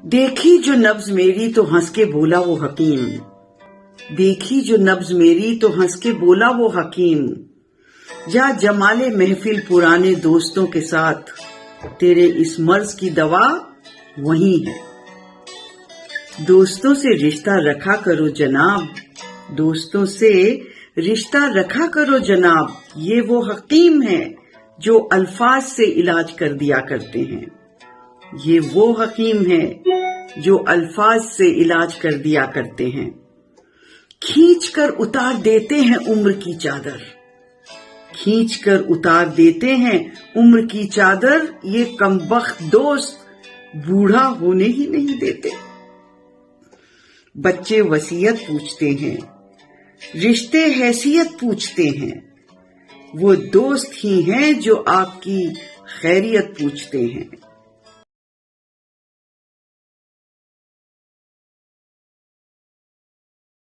دیکھی جو نبض میری تو ہنس کے بولا وہ حکیم، دیکھی جو نبض میری تو ہنس کے بولا وہ حکیم، جا جمال محفل پرانے دوستوں کے ساتھ، تیرے اس مرض کی دوا وہی ہے۔ دوستوں سے رشتہ رکھا کرو جناب، دوستوں سے رشتہ رکھا کرو جناب، یہ وہ حکیم ہے جو الفاظ سے علاج کر دیا کرتے ہیں، یہ وہ حکیم ہے جو الفاظ سے علاج کر دیا کرتے ہیں۔ کھینچ کر اتار دیتے ہیں عمر کی چادر، کھینچ کر اتار دیتے ہیں عمر کی چادر، یہ کمبخت دوست بوڑھا ہونے ہی نہیں دیتے۔ بچے وصیت پوچھتے ہیں، رشتے حیثیت پوچھتے ہیں، وہ دوست ہی ہیں جو آپ کی خیریت پوچھتے ہیں۔